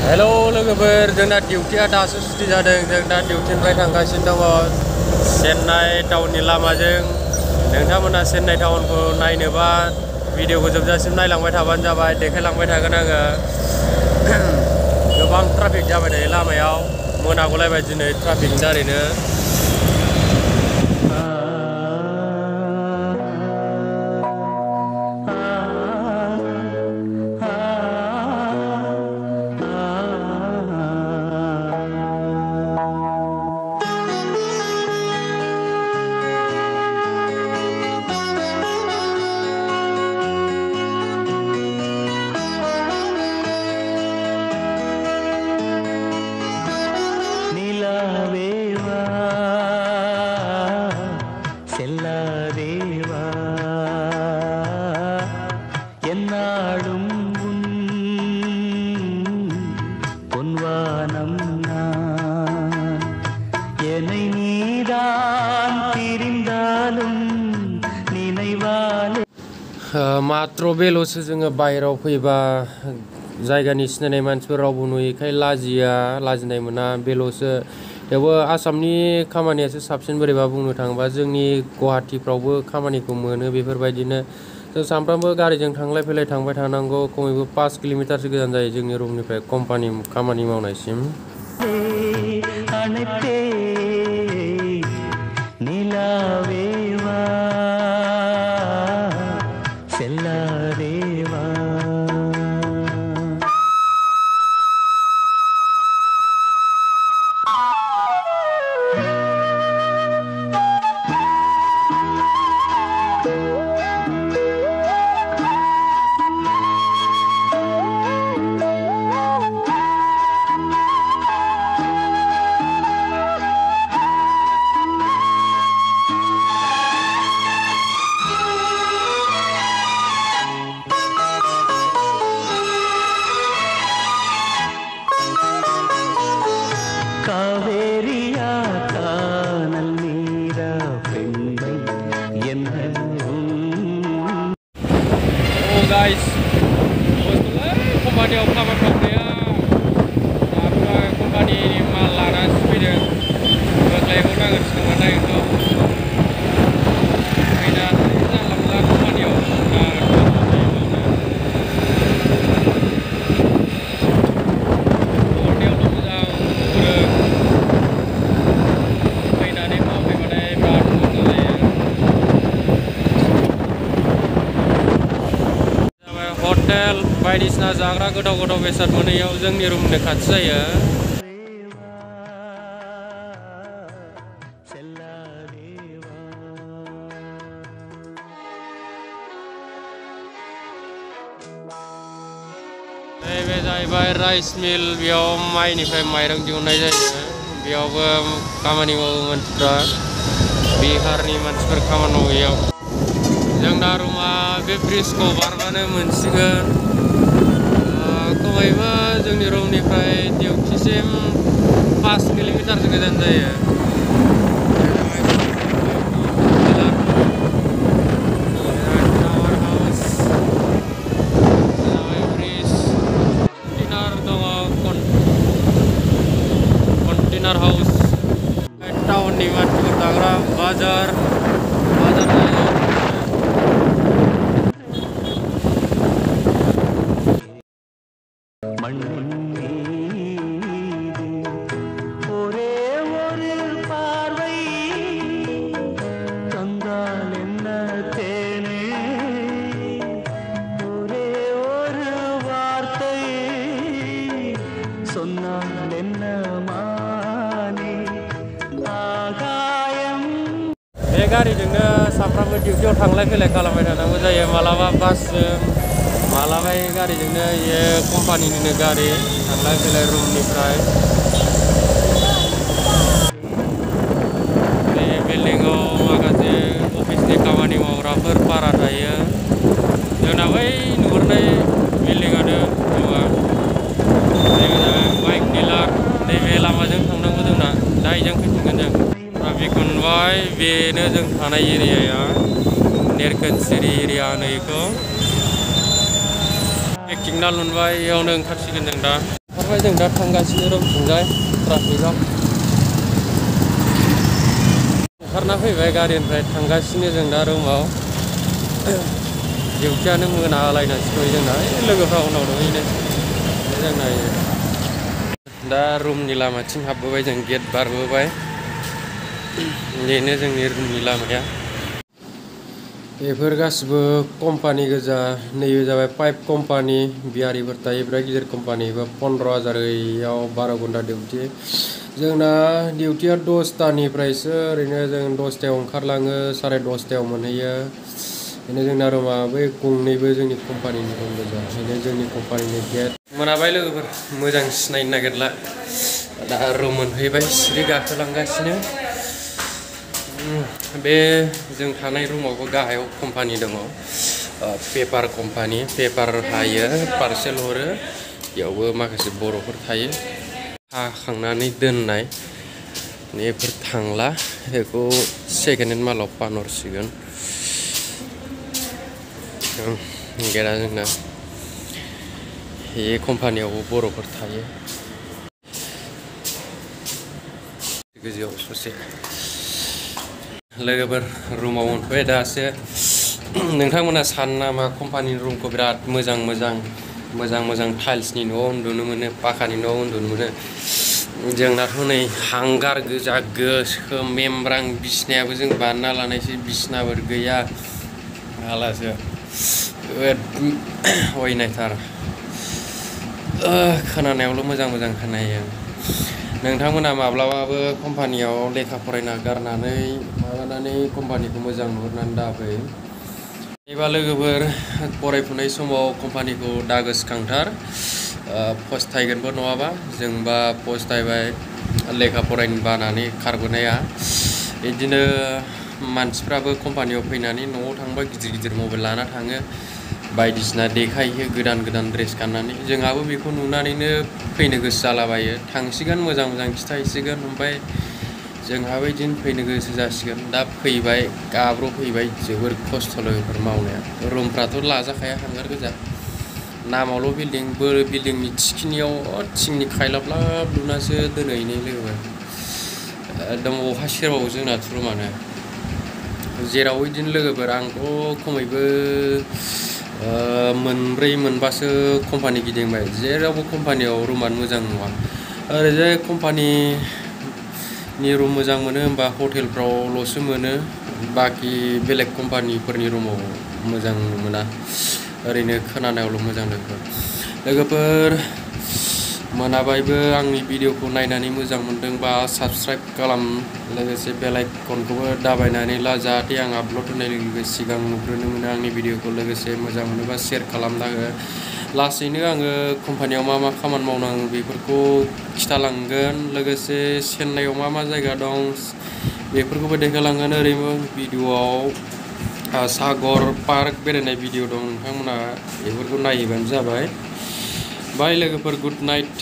हेल' लोगोफोर, जोंना डिउटिया दासो सुटि जादों। जों दा डिउटिनिफ्राय थांगासिनो दङ चेन्नाइ टाउननि लामाजों। नोंथांमोना चेन्नाइ टाउनखौ नायनोबा भिडिअखौ जोबजासिम नायलांबाय थाबानो जाबाय, देखायलांबाय थागोन आङो। गोबां ट्राफिक जाबाय थायो लामायाव, मोनागुलायबाय दिनै ट्राफिकनि दारैनो। मात्र बेल'सो जोङो बाहेराव फैबा जायगानि सिनायनाय मानसिफोर रावबो नुयैखाय लाजिनाय मोना, बेल'सो। थेवबो आसामनि खामानियासो साबसिन बोरैबा बुंनो थाङोबा। जोंनि गुवाहाटिफ्रावबो खामानिखौ मोनो बेफोरबायदिनो। जों सानफ्रामबो गारिजों थांलाय फैलाय थांबाय थानांगौ। खमैबो 5 किल'मिटारसो गोजान जायो जोंनि रुमनिफ्राय खामानि मावनायसिम। Guys, company of Kamar Property, company Malana Sweden, बायदिसिना जाग्रा गोदाव बेसाद मोनैयाव जोंनि रुमनि खाथि जायो। नैबे जाहैबाय राइस मिल, बेयाव माइनिफ्राय माइरं दिहुननाय जायो। बेयावबो खामानि मावो मानसिफ्रा, बिहारनि मानसिफोर खामानि मावो बेयाव। जोंना रुमा बे ब्रिजखौ बारबानो मोनसिगोन। खमैबो जोंनि रुमनिफ्राय डिउटिसिम 5 किल'मिटारसो गोजान जायो। Tower house, bridge, container house, टाउननि मानसिफोर थाग्रा बाजार जायो। बे गारिजोंनो सानफ्रामबो डिउटियाव थांलाय फैलाय खालामबाय थानांगौ जायो। मालाबा बासजों, मालाबा गारिजोंनो, इयो कम्पानिनिनो गारि थांलाय फैलाय रुमनिफ्राय। बे बिल्डिंआव माखासे अफिसनि खामानि मावग्राफोर बारा थायो। जोंना बै नुहुरनाय बिल्डिंआनो जोंहा बाइक डिलार, नैबे लामाजों थांनांगौ जोंना। दा इजों फैफिनगोन जों। ट्राफिकखौ नुबाय, बेनो जों थानाय एरियाया, नेरखोनसिरि एरिया होनो बेखौ। एक सिगनाल मोनबाय, इयावनो ओंखारसिगोन जों दा। ओंखारबाय जों दा थांगासिनो रुमथिंजाय ट्राफिकआव ओंखारना फैबाय गारिनिफ्राय थांगासिनो जों दा रुमाव डिउटियानो मोनालायनांसिगौ जोंना लोगोफ्रा उनाव दंहैनो जोंना दा रुमनि लामाथिं हाबबोबाय जों गेट बारबोबाय बेनो जोंनि रुमनि लामाया बेफोर गासिबो कम्पानि गोजा नैबे जाबाय पाइप कम्पानि बियारिफोर थायो बिराद गिदिर कम्पानि बा 15,000 12 घन्टा डिउटि जोंना डिउटिया 10टानिफ्रायसो ओरैनो जों 10टायाव ओंखारलाङो 10:30टायाव मोनहैयो बेनो जोंना रुमा बै गंनैबो जोंनि कम्पानिनि रुम गोजा बेनो जोंनि कम्पानिनि गेट मोनाबाय लोगोफोर मोजां सिनायनो नागिरला दा रुम मोनहैबाय सिरि गाखोलांगासिनो बे जों थानाय रुमावबो गाहायाव कम्पानि दङ पेपार कम्पानि पेपार हायो पार्सेल हरो बेयावबो माखासे बर'फोर थायो हाखांनानै दोननाय बेफोर थांला बेखौ सेकेन्ड हेन्ड मालाव फानहरसिगोन गेटआ जोंना बे कम्पानियावबो बर'फोर थायो गोजौआव ससे लोगोफोर रुमाव मोनफैबाय दासो नोंथांमोना सानो नामा कम्पानिनि रुमखौ बिराद मोजां टाइल्सनि न'आव उन्दुनो मोनो पाखानि न'आव उन्दुनो मोनो जोंनाथ' नै हांगार गोजा गोसोम मेमब्रां बिसिनायाबो जों बानायना लानायसो बिसिनाफोर गैया आलासो अयनायथार खोनानायावल' मोजां खोनायो नोंथांमोना माब्लाबाबो कम्पानियाव लेखा फरायना गारनानै माबानानै कम्पानिखौ मोजां नुहुरनानै दाफै एबा लोगोफोर फरायफुनाय समाव कम्पानिखौ दा गोसोखांथार फस्थायगोनबो नङाबा जोंबा फस्थायबाय लेखा फरायनो बानानै खारबोनाया बिदिनो मानसिफ्राबो कम्पानियाव फैनानै न'आव थांबा गिदिर मबाइल लाना थाङो बायदिसिना देखायहैयो गोदान ड्रेस गाननानै जोंहाबो बेखौ नुनानैनो फैनो गोसो जालाबायो थांसिगोन मोजां खिथाहैसिगोन ओमफ्राय जोंहाबो बिदिनो फैनो गोसो जासिगोन दा फैबाय गाब्र'फैबाय जोबोर खस्थ' लोगोफोर मावनाया रुमफ्राथ' लाजाखाया हांगार गोजा नामावल' बिल्डिंनि थिखिनियाव थिंनि खायलाब लुनासो दोनहैनाय लोगोफोर एकदम अखा सेरबावो जोंना रुमानो जेराव बिदिनो लोगोफोर आंथ' खमैबो मोनब्रै मोनबासो कम्पानि गिदिंबाय जेरावबो कम्पानियाव रुमानो मोजां नङा ओरैजाय कम्पानिनि रुम मोजां मोनो होमबा हटेलफ्रावल'सो मोनो बाखि बेलेग कम्पानिफोरनि रुमाव मोजां मोना ओरैनो खोनानायावल' मोजां लोगोफोर मोनाबायबो आंनि भिडिअखौ नायनानै मोजां मोनदोंबा साबस्क्राइब खालाम लोगोसे बेल आइकनखौबो दाबायनानै ला जाहाथे आं आपल'ड होनाय लोगो सिगां नुग्रोनो मोनो आंनि भिडिअखौ लोगोसे मोजां मोनोबा शेयार खालामना हो लासैनो आङो कम्पानियाव मा खामानि मावनांगौ बेफोरखौ खिथालांगोन लोगोसे चेन्नाइआव मा जायगा दं बेफोरखौबो देखायलांगोन ओरैनो भिडिअआव सागर पार्क बेरायनाय भिडिअ दं नोंथांमोना बेफोरखौ नायबानो जाबाय बाय लोगोफोर गुड नाइट